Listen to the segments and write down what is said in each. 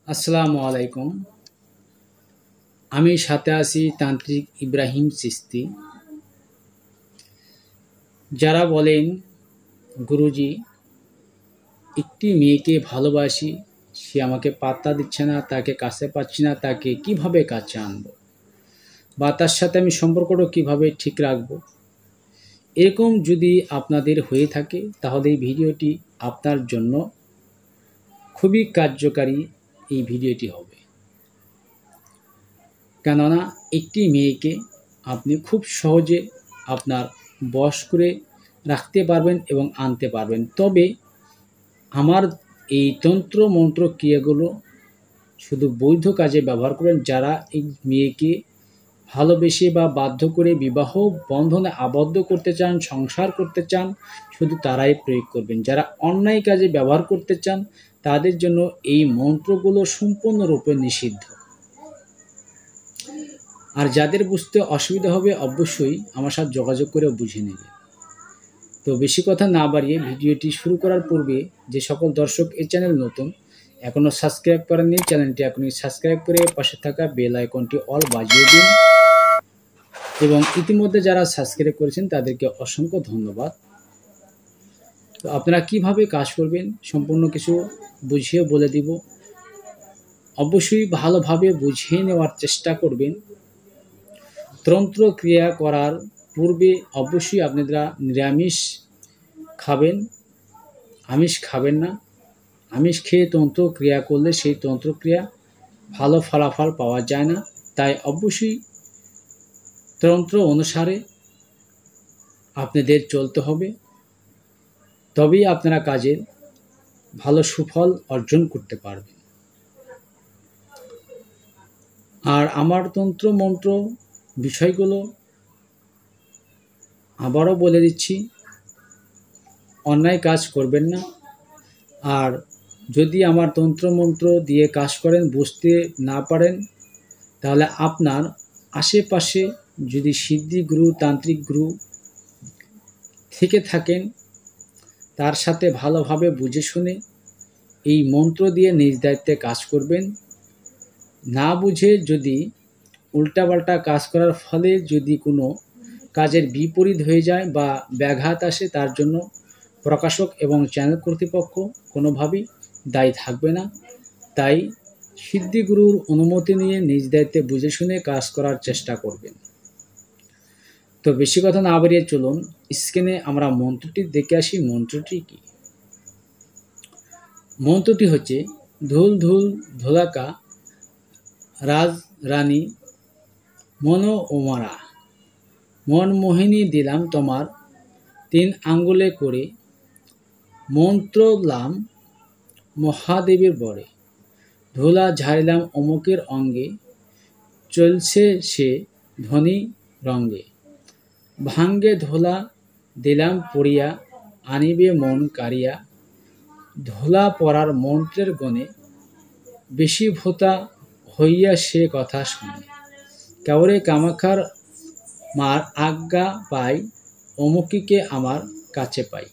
আসসালামু আলাইকুম। আমি সাথে আছি তান্ত্রিক ইব্রাহিম চিস্তি। যারা বলেন গুরুজি একটি মেয়েকে ভালোবাসি, সে আমাকে পাত্তা দিচ্ছে না, তাকে কাছে পাচ্ছি না, তাকে কিভাবে কাছে আনবো বা তার সাথে আমি সম্পর্কটা কিভাবে ঠিক রাখবো, এরকম যদি আপনাদের হয়ে থাকে তাহলে এই ভিডিওটি আপনার জন্য খুবই কার্যকারী। এই ভিডিওটি হবে, কেননা একটি মেয়েকে আপনি খুব সহজে আপনার বশ করে রাখতে পারবেন এবং আনতে পারবেন। তবে আমার এই তন্ত্র মন্ত্র ক্রিয়াগুলো শুধু বৈধ কাজে ব্যবহার করবেন। যারা এই মেয়েকে ভালোবেসে বা বাধ্য করে বিবাহ বন্ধনে আবদ্ধ করতে চান, সংসার করতে চান, শুধু তারাই প্রয়োগ করবেন। যারা অন্যায় কাজে ব্যবহার করতে চান তাদের জন্য এই মন্ত্রগুলো সম্পূর্ণরূপে নিষিদ্ধ। আর যাদের বুঝতে অসুবিধা হবে অবশ্যই আমার সাথে যোগাযোগ করে বুঝে নেবে। তো বেশি কথা না বাড়িয়ে ভিডিওটি শুরু করার পূর্বে যে সকল দর্শক এই চ্যানেল নতুন এখনও সাবস্ক্রাইব করেননি, চ্যানেলটি এখনই সাবস্ক্রাইব করে পাশে থাকা বেল আইকনটি অল বাজিয়ে দিন। এবং ইতিমধ্যে যারা সাবস্ক্রাইব করেছেন তাদেরকে অসংখ্য ধন্যবাদ। তো আপনারা কিভাবে কাজ করবেন সম্পূর্ণ কিছু বুঝিয়ে বলে দিব। অবশ্যই ভালোভাবে বুঝিয়ে নেওয়ার চেষ্টা করবেন। তন্ত্র ক্রিয়া করার পূর্বে অবশ্যই আপনারা নিরামিষ খাবেন, আমিষ খাবেন না। আমিষ খেয়ে তন্ত্র ক্রিয়া করলে সেই তন্ত্রক্রিয়া ভালো ফলাফল পাওয়া যায় না। তাই অবশ্যই তন্ত্র অনুসারে আপনাদের চলতে হবে, তবেই আপনারা কাজের ভালো সুফল অর্জন করতে পারবেন। আর আমার তন্ত্র মন্ত্র বিষয়গুলো আবারও বলে দিচ্ছি, অন্যায় কাজ করবেন না। আর যদি আমার তন্ত্রমন্ত্র দিয়ে কাজ করেন বুঝতে না পারেন তাহলে আপনার আশেপাশে যদি সিদ্ধি গুরু তান্ত্রিক গুরু থেকে থাকেন তার সাথে ভালোভাবে বুঝে শুনে এই মন্ত্র দিয়ে নিজ দায়িত্বে কাজ করবেন। না বুঝে যদি উল্টাপাল্টা কাজ করার ফলে যদি কোনো কাজের বিপরীত হয়ে যায় বা ব্যাঘাত আসে তার জন্য প্রকাশক এবং চ্যানেল কর্তৃপক্ষ কোনোভাবেই দায়ী থাকবে না। তাই সিদ্ধিগুরুর অনুমতি নিয়ে নিজ দায়িত্বে বুঝে শুনে কাজ করার চেষ্টা করবেন। তো বেশি কথা না বাড়িয়ে চলুন স্ক্রিনে আমরা মন্ত্রটি দেখে আসি। মন্ত্রটি কি? মন্ত্রটি হচ্ছে ধুল ধুল ধুলাকা রাজ রানী মনো ওমারা মনমোহিনী দিলাম তোমার 3 আঙ্গুলে করে মন্ত্রলাম মহাদেবের বরে ধুলা ঝাড়িলাম অমুকের অঙ্গে চলছে সে ধনী রঙ্গে ভাঙ্গে ধুলা দিলাম পড়িয়া আনিবে মন কারিয়া ধুলা পড়ার মন্ত্রের গণে বেশি ভোতা হইয়া সে কথা শুনে কাউরে কামাখার মার আজ্ঞা পাই অমুকিকে আমার কাছে পাই।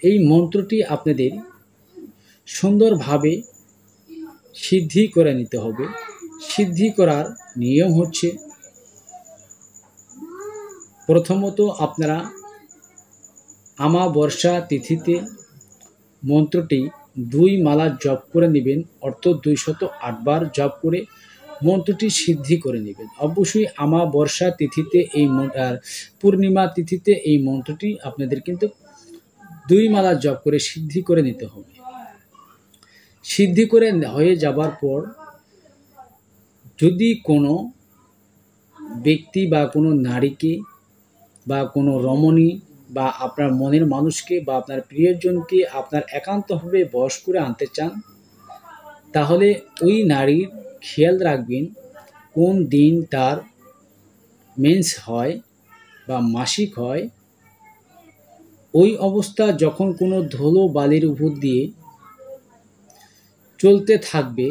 এই মন্ত্রটি আপনাদের সুন্দরভাবে সিদ্ধি করে নিতে হবে। সিদ্ধি করার নিয়ম হচ্ছে প্রথমত আপনারা আমাবস্যা তিথিতে মন্ত্রটি 2 মালা জপ করে নেবেন, অর্থ 208 বার জপ করে মন্ত্রটি সিদ্ধি করে নেবেন। অবশ্যই আমাবস্যা তিথিতে এই পূর্ণিমা তিথিতে এই মন্ত্রটি আপনাদের কিন্তু 2 মালা জপ করে সিদ্ধি করে নিতে হবে। সিদ্ধি করে হয়ে যাবার পর যদি কোনো ব্যক্তি বা কোনো নারীকে বা কোনো রমণী বা আপনার মনের মানুষকে বা আপনার প্রিয়জনকে আপনার একান্তভাবে বশ করে আনতে চান তাহলে ওই নারীর খেয়াল রাখবেন কোন দিন তার মেন্স হয় বা মাসিক হয়। ওই অবস্থা যখন কোনো ধুলো বালির উপর দিয়ে চলতে থাকবে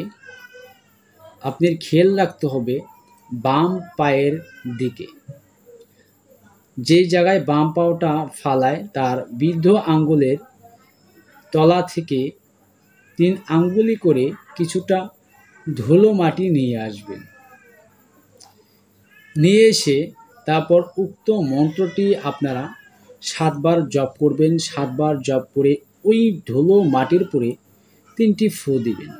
আপনার খেয়াল রাখতে হবে বাম পায়ের দিকে। যে জায়গায় বাম পাওটা ফালায় তার বৃদ্ধ আঙ্গুলের তলা থেকে 3 আঙ্গুলি করে কিছুটা ধুলো মাটি নিয়ে আসবেন। নিয়ে এসে তারপর উক্ত মন্ত্রটি আপনারা 7 বার জপ করবেন। 7 বার জপ করে ওই ধুলো মাটির উপরে 3টি ফু দিবেন।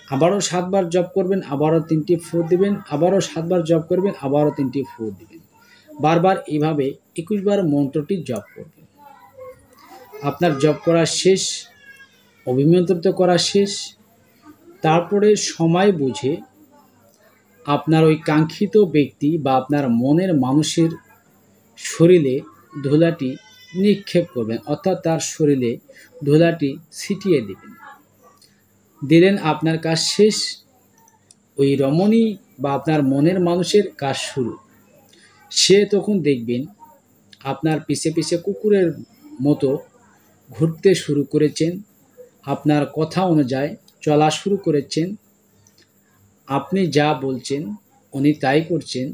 আবারও 7 বার জপ করবেন, আবারও 3টি ফু দিবেন, আবারও 7 বার জপ করবেন, আবারও 3টি ফু দিবেন। বারবার এইভাবে 21 বার মন্ত্রটি জপ করবেন। আপনার জপ করা শেষ, অভিমন্ত্রিত করা শেষ। তারপরে সময় বুঝে আপনার ওই কাঙ্ক্ষিত ব্যক্তি বা আপনার মনের মানুষের শরীরে ধুলাটি নিক্ষেপ করবেন, অর্থাৎ তার শরীরে ধুলাটি ছিটিয়ে দিবেন। দিলেন, আপনার কাজ শেষ। ওই রমণী বা আপনার মনের মানুষের কাজ শুরু। সে তখন দেখবেন আপনার পিছে পিছে কুকুরের মতো ঘুরতে শুরু করেছেন, আপনার কথা অনুযায়ী চলা শুরু করেছেন, আপনি যা বলছেন উনি তাই করছেন,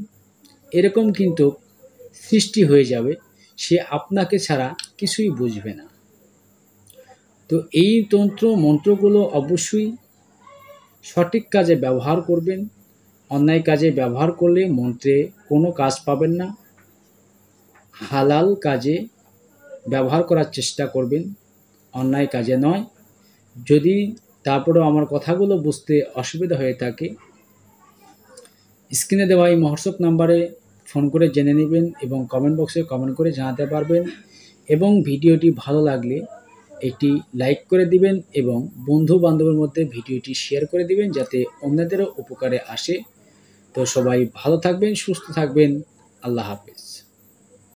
এরকম কিন্তু সৃষ্টি হয়ে যাবে। সে আপনাকে ছাড়া কিছুই বুঝবে না। তো এই তন্ত্র মন্ত্রগুলো অবশ্যই সঠিক কাজে ব্যবহার করবেন। অন্যায় কাজে ব্যবহার করলে মন্ত্রে কোনো কাজ পাবেন না। হালাল কাজে ব্যবহার করার চেষ্টা করবেন, অন্যায় কাজে নয়। যদি তারপরেও আমার কথাগুলো বুঝতে অসুবিধা হয়ে থাকে, স্ক্রিনে দেওয়া এই হোয়াটসঅ্যাপ নাম্বারে ফোন করে জেনে নেবেন এবং কমেন্ট বক্সে কমেন্ট করে জানাতে পারবেন। এবং ভিডিওটি ভালো লাগলে একটি লাইক করে দিবেন এবং বন্ধু বান্ধবের মধ্যে ভিডিওটি শেয়ার করে দিবেন, যাতে অন্যদেরও উপকারে আসে। তো সবাই ভালো থাকবেন, সুস্থ থাকবেন। আল্লাহ হাফেজ।